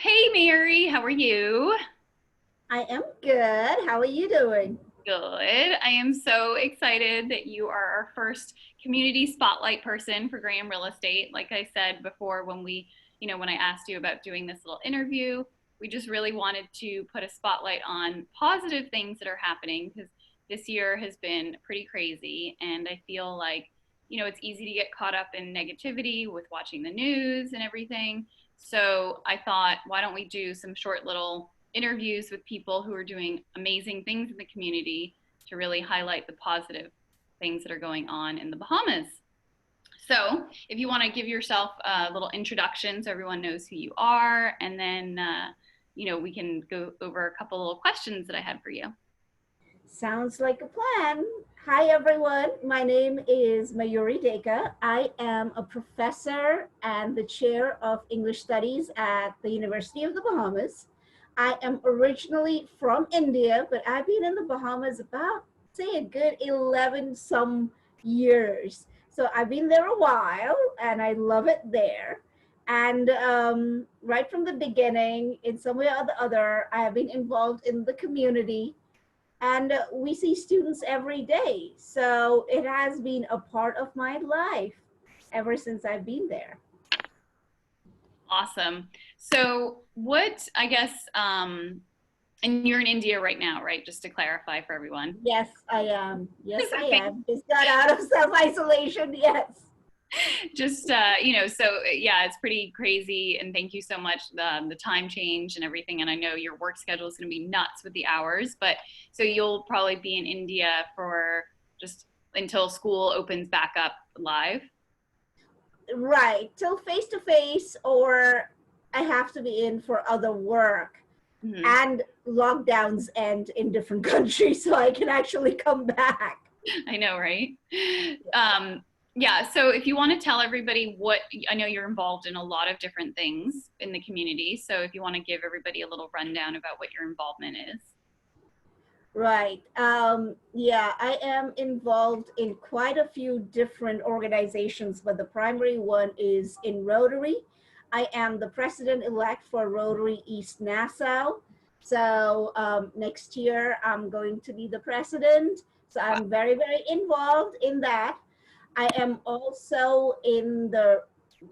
Hey Mary, how are you? I am good. How are you doing? Good. I am so excited that you are our first community spotlight person for Graham Real Estate. Like I said before, when I asked you about doing this little interview, we just really wanted to put a spotlight on positive things that are happening because this year has been pretty crazy. And I feel like, it's easy to get caught up in negativity with watching the news and everything. So I thought, why don't we do some short little interviews with people who are doing amazing things in the community to really highlight the positive things that are going on in the Bahamas. So, if you want to give yourself a little introduction so everyone knows who you are, and then, we can go over a couple little questions that I had for you. Sounds like a plan. Hi, everyone. My name is Mayuri Deka. I am a professor and the chair of English Studies at the University of the Bahamas. I am originally from India, but I've been in the Bahamas about, say, a good 11 some years. So I've been there a while and I love it there. And right from the beginning, in some way or the other, I have been involved in the community and we see students every day. So it has been a part of my life ever since I've been there. Awesome. So, and you're in India right now, right? Just to clarify for everyone. Yes, I am. Yes, I Okay. am. Just got out of self-isolation. Yes. Just so yeah, it's pretty crazy, and thank you so much, the time change and everything. And I know your work schedule is going to be nuts with the hours, but so you'll probably be in India for just until school opens back up live. Right. Till face to face, or I have to be in for other work. Hmm. And lockdowns end in different countries, so I can actually come back. I know, right? um yeah, so if you want to tell everybody what, I know you're involved in a lot of different things in the community, so if you want to give everybody a little rundown about what your involvement is. Right. Yeah, I am involved in quite a few different organizations, but the primary one is in Rotary. I am the president-elect for Rotary East Nassau. So next year, I'm going to be the president. So Wow. I'm very, very involved in that. I am also in the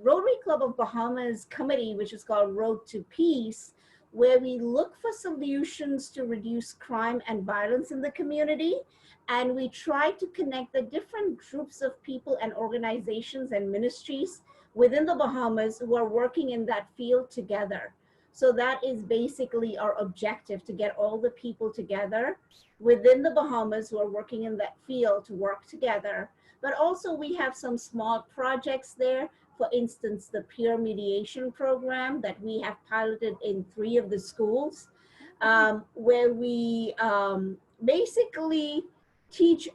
Rotary Club of Bahamas committee, which is called Road to Peace, where we look for solutions to reduce crime and violence in the community. And we try to connect the different groups of people and organizations and ministries within the Bahamas who are working in that field together. So that is basically our objective, to get all the people together within the Bahamas who are working in that field to work together. But also we have some small projects there. For instance, the peer mediation program that we have piloted in 3 of the schools, where we basically teach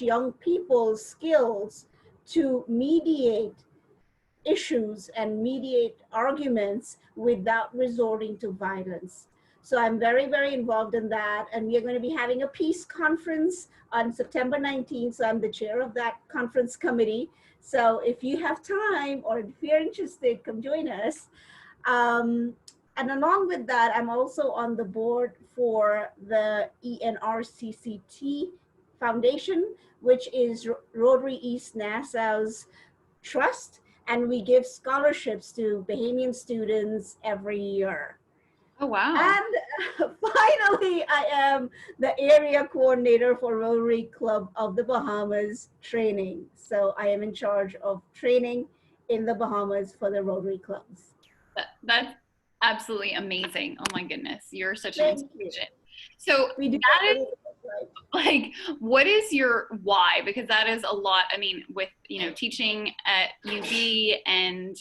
young people skills to mediate issues and mediate arguments without resorting to violence. So I'm very, very involved in that. And we are going to be having a peace conference on September 19th. So I'm the chair of that conference committee. So if you have time or if you're interested, come join us. Um, and along with that, I'm also on the board for the ENRCCT Foundation, which is Rotary East Nassau's trust, and we give scholarships to Bahamian students every year. Oh, wow. And finally, I am the area coordinator for Rotary Club of the Bahamas training. So I am in charge of training in the Bahamas for the Rotary clubs. That's absolutely amazing. Oh my goodness, you're such an Thank you. inspiration. So We do that is, everything right. like, what is your why? Because that is a lot. I mean, with teaching at UB and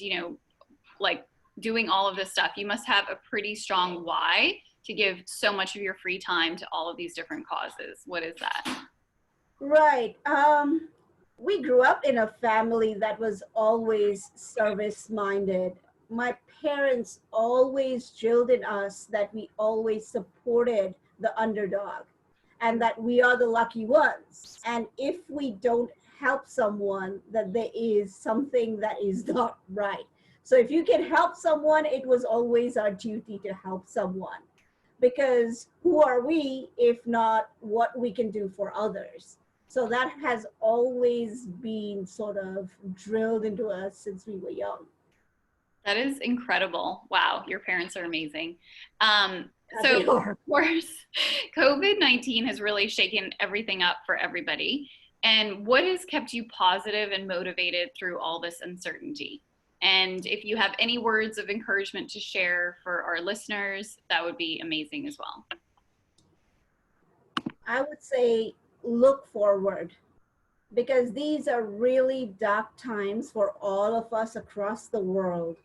like doing all of this stuff, you must have a pretty strong why to give so much of your free time to all of these different causes. What is that? Right. We grew up in a family that was always service minded. My parents always drilled in us that we always supported the underdog and that we are the lucky ones. And if we don't help someone, that there is something that is not right. So if you can help someone, it was always our duty to help someone. Because who are we if not what we can do for others? So that has always been sort of drilled into us since we were young. That is incredible. Wow, your parents are amazing. They So, of are. course, COVID-19 has really shaken everything up for everybody. And what has kept you positive and motivated through all this uncertainty? And if you have any words of encouragement to share for our listeners, that would be amazing as well. I would say look forward, because these are really dark times for all of us across the world,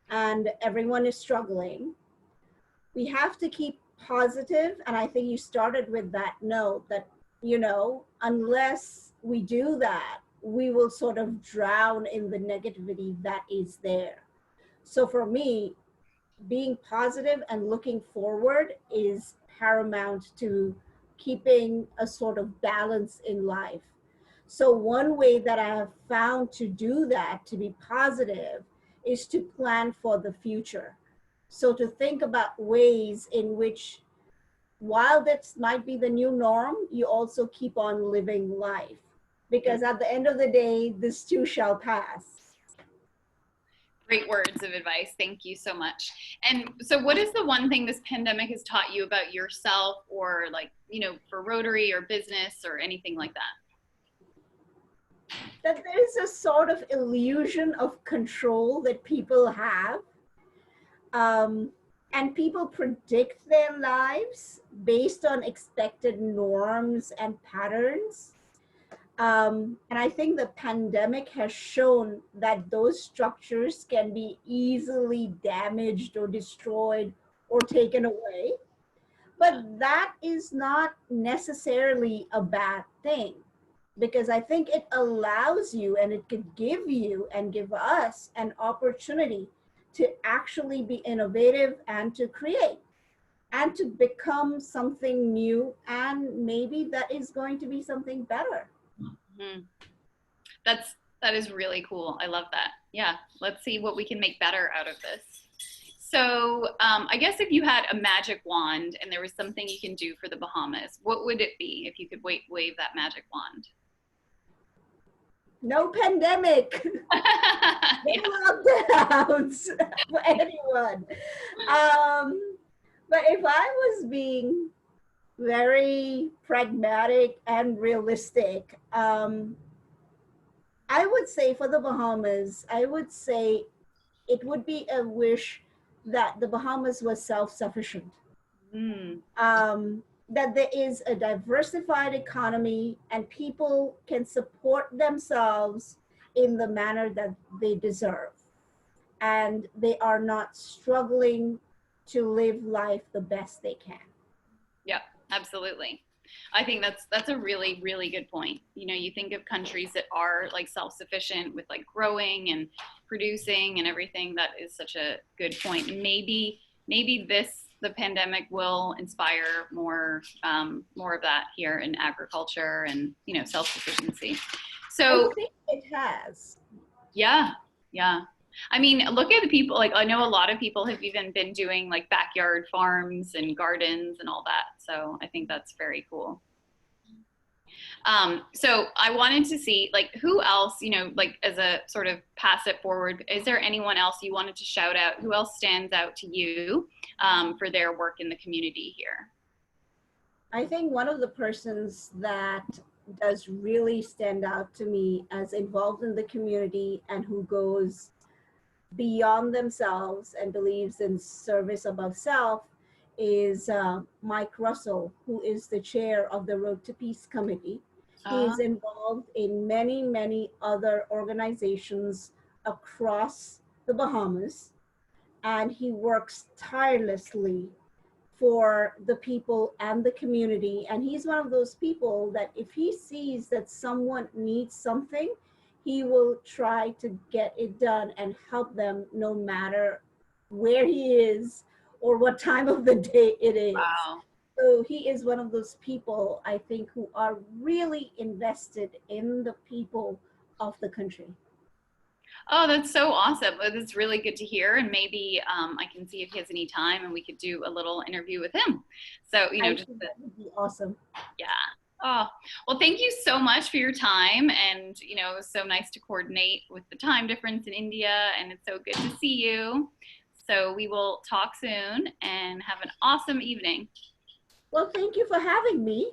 and everyone is struggling. We have to keep positive, and I think you started with that note that, unless we do that, we will sort of drown in the negativity that is there. So for me, being positive and looking forward is paramount to keeping a sort of balance in life. So one way that I have found to do that, to be positive, is to plan for the future. So to think about ways in which, while that might be the new norm, you also keep on living life. Because at the end of the day, this too shall pass. Great words of advice. Thank you so much. And so what is the one thing this pandemic has taught you about yourself, or like, for Rotary or business or anything like that? That there's a sort of illusion of control that people have. And people predict their lives based on expected norms and patterns. And I think the pandemic has shown that those structures can be easily damaged or destroyed or taken away. But that is not necessarily a bad thing, because I think it allows you, and it could give you and give us an opportunity to actually be innovative and to create and to become something new, and maybe that is going to be something better. Mm-hmm. That is really cool. I love that. Yeah, let's see what we can make better out of this. So I guess if you had a magic wand and there was something you can do for the Bahamas, what would it be if you could wave that magic wand? No pandemic. No lockdowns for anyone. But if I was being very pragmatic and realistic, I would say for the Bahamas, I would say it would be a wish that the Bahamas was self-sufficient. Mm. That there is a diversified economy and people can support themselves in the manner that they deserve. And they are not struggling to live life the best they can. Yeah, absolutely. I think that's a really, really good point. You think of countries that are like self-sufficient with like growing and producing and everything. That is such a good point. And maybe the pandemic will inspire more of that here in agriculture and self-sufficiency. So I think it has. yeah, yeah. I mean, look at the people, like I know a lot of people have even been doing like backyard farms and gardens and all that. So I think that's very cool. So I wanted to see like who else, like as a sort of pass it forward, is there anyone else you wanted to shout out? Who else stands out to you for their work in the community here? I think one of the persons that does really stand out to me as involved in the community and who goes beyond themselves and believes in service above self is Mike Russell, who is the chair of the Road to Peace Committee. He is involved in many, many other organizations across the Bahamas, and he works tirelessly for the people and the community. And he's one of those people that if he sees that someone needs something, he will try to get it done and help them no matter where he is or what time of the day it is. Wow. So he is one of those people, I think, who are really invested in the people of the country. Oh, that's so awesome. That's really good to hear. And maybe I can see if he has any time and we could do a little interview with him. So, I just think that would be awesome. yeah. Oh, well, thank you so much for your time. And, it was so nice to coordinate with the time difference in India. And it's so good to see you. So we will talk soon and have an awesome evening. Well, thank you for having me.